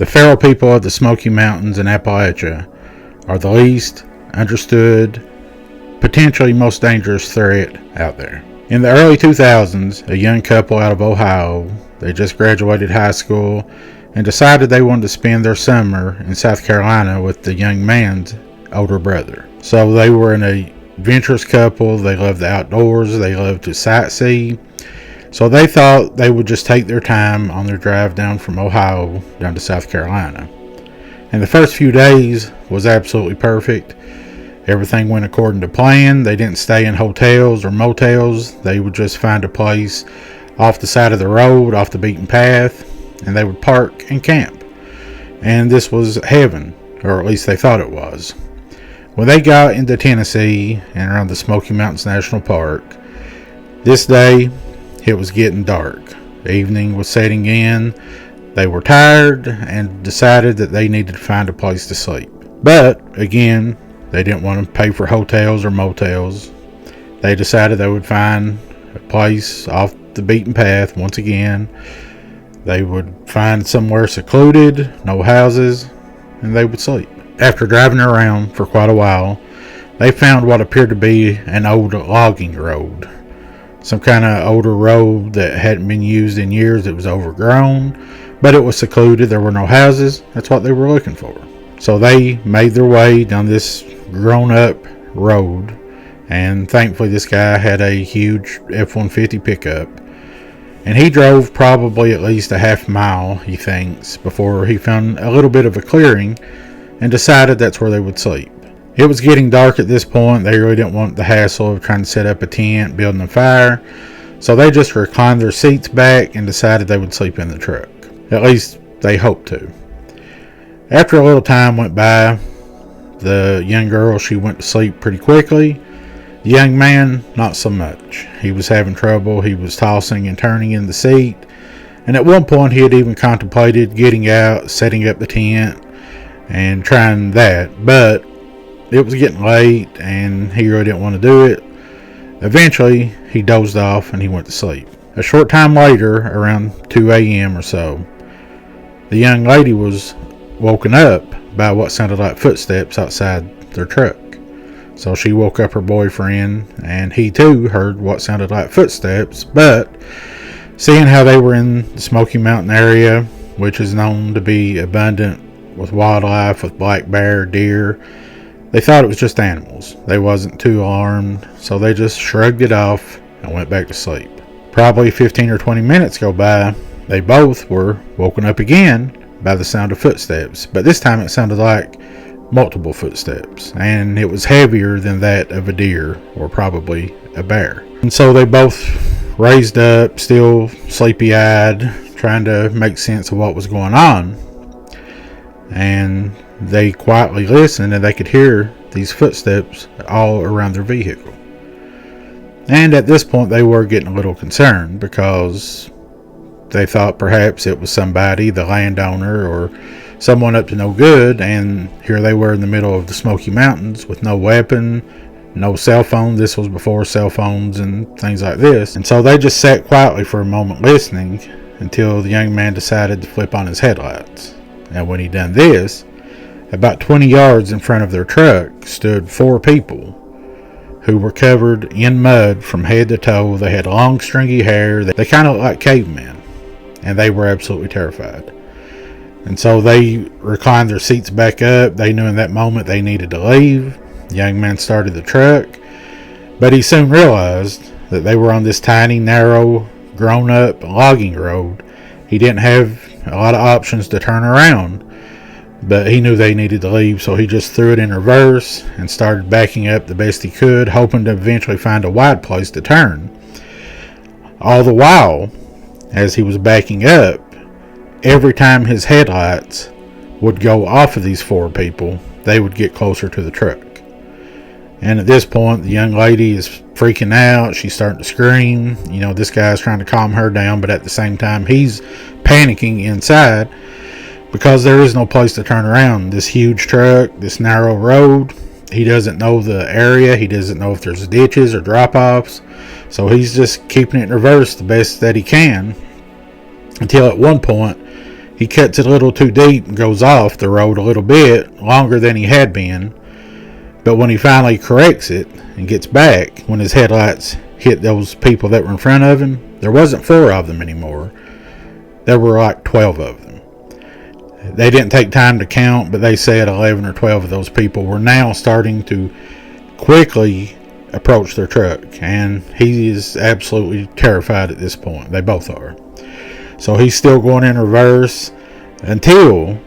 The feral people of the Smoky Mountains in Appalachia are the least understood, potentially most dangerous threat out there. In the early 2000s, a young couple out of Ohio, they just graduated high school and decided they wanted to spend their summer in South Carolina with the young man's older brother. So they were an adventurous couple. They loved the outdoors. They loved to sightsee. So they thought they would just take their time on their drive down from Ohio down to South Carolina. And the first few days was absolutely perfect. Everything went according to plan. They didn't stay in hotels or motels. They would just find a place off the side of the road, off the beaten path, and they would park and camp. And this was heaven, or at least they thought it was. When they got into Tennessee and around the Smoky Mountains National Park, this day it was getting dark. The evening was setting in. They were tired and decided that they needed to find a place to sleep. But again, they didn't want to pay for hotels or motels. They decided they would find a place off the beaten path once again. They would find somewhere secluded, no houses, and they would sleep. After driving around for quite a while, they found what appeared to be an old logging road. Some kind of older road that hadn't been used in years. It was overgrown, but it was secluded. There were no houses. That's what they were looking for. So they made their way down this grown-up road, and thankfully this guy had a huge F-150 pickup, and he drove probably at least a half mile, he thinks, before he found a little bit of a clearing and decided that's where they would sleep. It was getting dark at this point. They really didn't want the hassle of trying to set up a tent, building a fire, so they just reclined their seats back and decided they would sleep in the truck. At least they hoped to. After a little time went by, the young girl, she went to sleep pretty quickly. The young man, not so much. He was having trouble. He was tossing and turning in the seat, and at one point he had even contemplated getting out, setting up the tent, and trying that, but it was getting late and he really didn't want to do it. Eventually, he dozed off and he went to sleep. A short time later, around 2 a.m. or so, the young lady was woken up by what sounded like footsteps outside their truck. So she woke up her boyfriend, and he too heard what sounded like footsteps, but seeing how they were in the Smoky Mountain area, which is known to be abundant with wildlife, with black bear, deer, they thought it was just animals. They wasn't too alarmed, so they just shrugged it off and went back to sleep. Probably 15 or 20 minutes go by. They both were woken up again by the sound of footsteps, but this time it sounded like multiple footsteps, and it was heavier than that of a deer or probably a bear. And so they both raised up, still sleepy-eyed, trying to make sense of what was going on. And they quietly listened, and they could hear these footsteps all around their vehicle. And at this point they were getting a little concerned, because they thought perhaps it was somebody, the landowner, or someone up to no good, and here they were in the middle of the Smoky Mountains with no weapon, no cell phone. This was before cell phones and things like this. And so they just sat quietly for a moment listening until the young man decided to flip on his headlights. And when he done this, about 20 yards in front of their truck stood 4 people who were covered in mud from head to toe. They had long stringy hair. They kind of looked like cavemen, and they were absolutely terrified. And so they reclined their seats back up. They knew in that moment they needed to leave. The young man started the truck, but he soon realized that they were on this tiny, narrow, grown-up logging road. He didn't have a lot of options to turn around, but he knew they needed to leave, so he just threw it in reverse and started backing up the best he could, hoping to eventually find a wide place to turn. All the while, as he was backing up, every time his headlights would go off of these 4 people, they would get closer to the truck. And at this point, the young lady is freaking out. She's starting to scream. You know, this guy's trying to calm her down, but at the same time, he's panicking inside because there is no place to turn around. This huge truck, this narrow road, he doesn't know the area. He doesn't know if there's ditches or drop-offs. So he's just keeping it in reverse the best that he can, until at one point, He cuts it a little too deep and goes off the road a little bit longer than he had been. But when he finally corrects it and gets back, when his headlights hit those people that were in front of him, there wasn't 4 of them anymore. There were like 12 of them. They didn't take time to count, but they said 11 or 12 of those people were now starting to quickly approach their truck. And he is absolutely terrified at this point. They both are. So he's still going in reverse until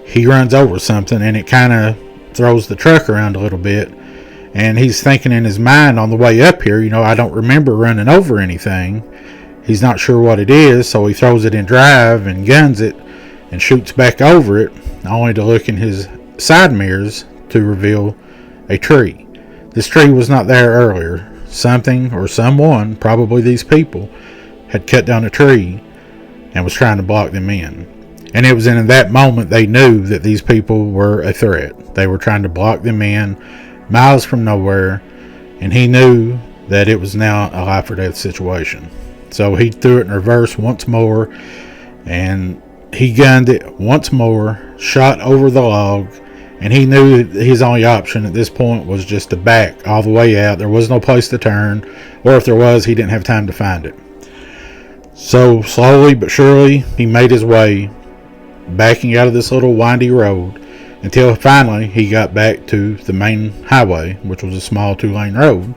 he runs over something, and it kind of throws the truck around a little bit. And he's thinking in his mind on the way up here, I don't remember running over anything. He's not sure what it is, so he throws it in drive and guns it and shoots back over it, only to look in his side mirrors to reveal a tree. This tree was not there earlier. Something or someone, probably these people, had cut down a tree and was trying to block them in. And it was in that moment they knew that these people were a threat. They were trying to block them in miles from nowhere, and he knew that it was now a life or death situation. So he threw it in reverse once more, and he gunned it once more, shot over the log, and he knew that his only option at this point was just to back all the way out. There was no place to turn, or if there was, he didn't have time to find it. So slowly but surely, he made his way, backing out of this little windy road, until finally he got back to the main highway, which was a small 2-lane road.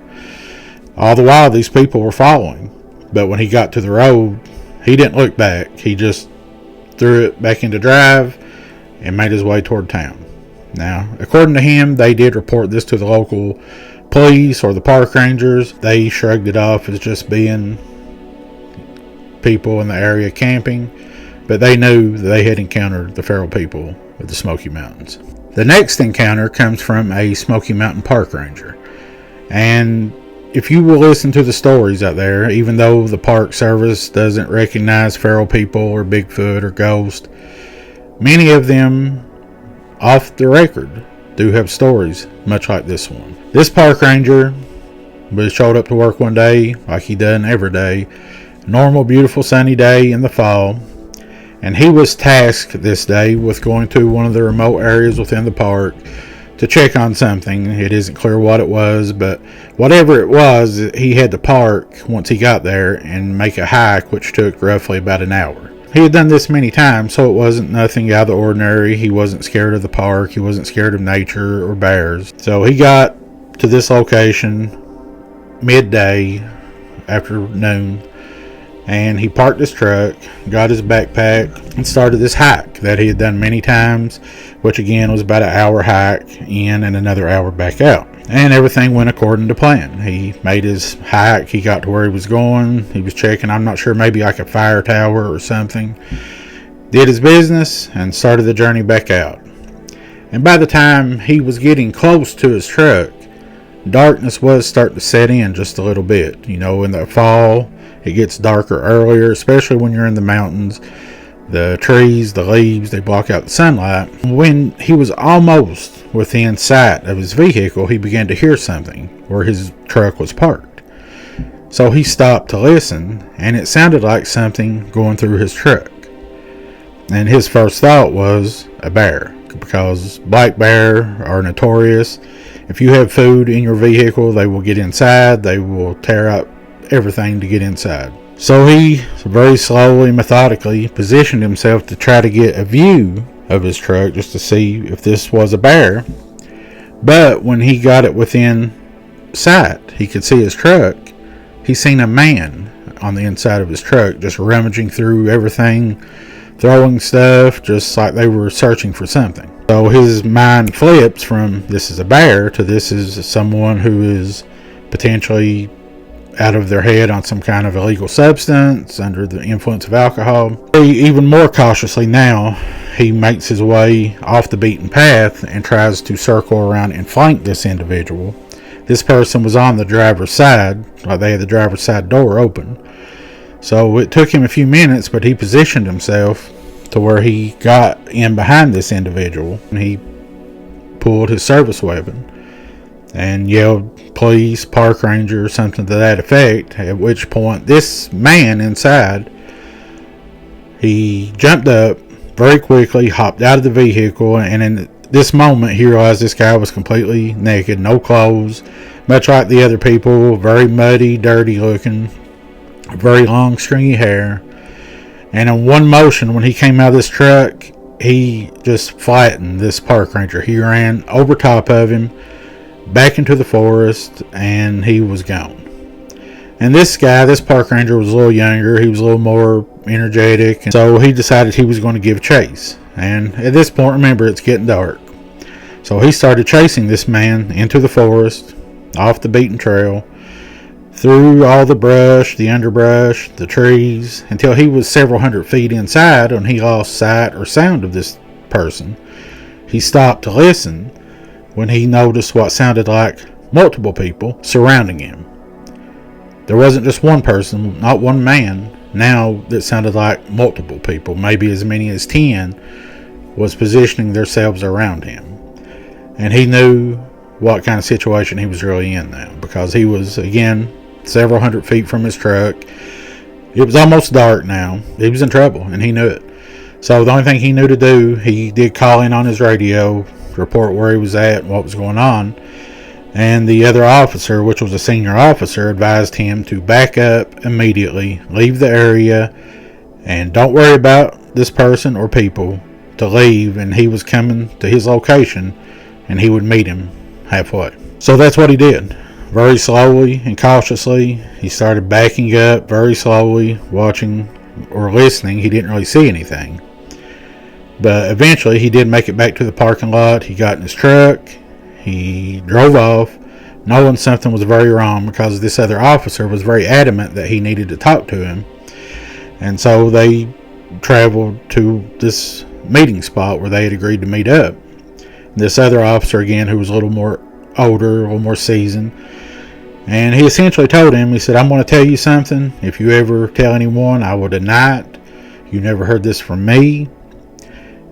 All the while, these people were following. But when he got to the road, he didn't look back. He just threw it back into drive and made his way toward town. Now, according to him, they did report this to the local police or the park rangers. They shrugged it off as just being people in the area camping, but they knew that they had encountered the feral people of the Smoky Mountains. The next encounter comes from a Smoky Mountain park ranger. And if you will listen to the stories out there, even though the Park Service doesn't recognize feral people or Bigfoot or ghosts, many of them, off the record, do have stories much like this one. This park ranger showed up to work one day, like he done every day, normal, beautiful, sunny day in the fall, and he was tasked this day with going to one of the remote areas within the park to check on something. It isn't clear what it was, but whatever it was, he had to park once he got there and make a hike, which took roughly about an hour. He had done this many times, so it wasn't nothing out of the ordinary. He wasn't scared of the park. He wasn't scared of nature or bears. So he got to this location midday, after noon, and he parked his truck, got his backpack, and started this hike that he had done many times, which again was about an hour hike in and another hour back out. And everything went according to plan. He made his hike, he got to where he was going, he was checking, I'm not sure, maybe like a fire tower or something, did his business, and started the journey back out. And by the time he was getting close to his truck, darkness was starting to set in just a little bit. In the fall, it gets darker earlier, especially when you're in the mountains. The trees, the leaves, they block out the sunlight. When he was almost within sight of his vehicle, he began to hear something where his truck was parked. So he stopped to listen, and it sounded like something going through his truck. And his first thought was a bear, because black bear are notorious. If you have food in your vehicle, they will get inside. They will tear up everything to get inside. So he very slowly, methodically positioned himself to try to get a view of his truck just to see if this was a bear. But when he got it within sight, he could see his truck. He seen a man on the inside of his truck just rummaging through everything, throwing stuff, just like they were searching for something. So his mind flips from this is a bear to this is someone who is potentially out of their head on some kind of illegal substance, under the influence of alcohol. Even more cautiously now, he makes his way off the beaten path and tries to circle around and flank this individual. This person was on the driver's side, like they had the driver's side door open. So it took him a few minutes, but he positioned himself to where he got in behind this individual, and he pulled his service weapon and yelled police, park ranger, or something to that effect, at which point this man inside, he jumped up, very quickly hopped out of the vehicle, and in this moment he realized this guy was completely naked, no clothes, much like the other people, very muddy, dirty looking, very long stringy hair. And in one motion, when he came out of this truck, he just flattened this park ranger. He ran over top of him, back into the forest, and he was gone. And this guy, this park ranger, was a little younger. He was a little more energetic, and so he decided he was going to give chase. And at this point, remember, it's getting dark. So he started chasing this man into the forest, off the beaten trail, through all the brush, the underbrush, the trees, until he was several hundred feet inside and he lost sight or sound of this person. He stopped to listen when he noticed what sounded like multiple people surrounding him. There wasn't just one person, not one man. Now that sounded like multiple people, maybe as many as 10, was positioning themselves around him. And he knew what kind of situation he was really in now, because he was, again, several hundred feet from his truck. It was almost dark now. He was in trouble, and he knew it. So the only thing he knew to do, he did call in on his radio, report where he was at and what was going on. And the other officer, which was a senior officer, advised him to back up immediately, leave the area, and don't worry about this person or people, to leave, and he was coming to his location, and he would meet him halfway. So that's what he did. Very slowly and cautiously, he started backing up very slowly, watching or listening. He didn't really see anything. But eventually, he did make it back to the parking lot. He got in his truck. He drove off, knowing something was very wrong, because this other officer was very adamant that he needed to talk to him. And so they traveled to this meeting spot where they had agreed to meet up. This other officer, again, who was a little more older, a little more seasoned, and he essentially told him, he said, I'm going to tell you something. If you ever tell anyone, I will deny it. You never heard this from me.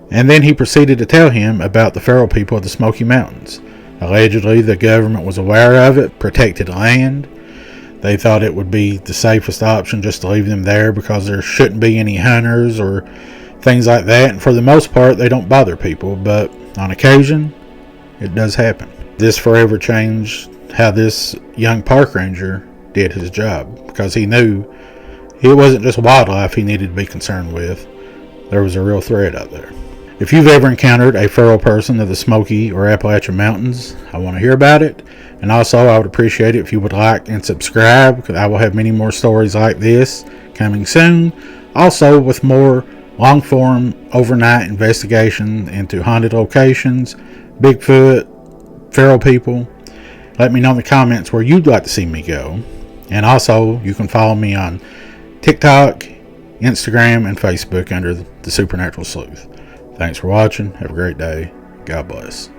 And then he proceeded to tell him about the feral people of the Smoky Mountains. Allegedly, the government was aware of it, protected land. They thought it would be the safest option just to leave them there, because there shouldn't be any hunters or things like that. And for the most part, they don't bother people. But on occasion, it does happen. This forever changed how this young park ranger did his job, because he knew it wasn't just wildlife he needed to be concerned with. There was a real threat out there. If you've ever encountered a feral person of the Smoky or Appalachian Mountains, I want to hear about it. And also, I would appreciate it if you would like and subscribe, because I will have many more stories like this coming soon. Also, with more long-form overnight investigation into haunted locations, Bigfoot, feral people. Let me know in the comments where you'd like to see me go. And also, you can follow me on TikTok, Instagram, and Facebook under the Supernatural Sleuth. Thanks for watching. Have a great day. God bless.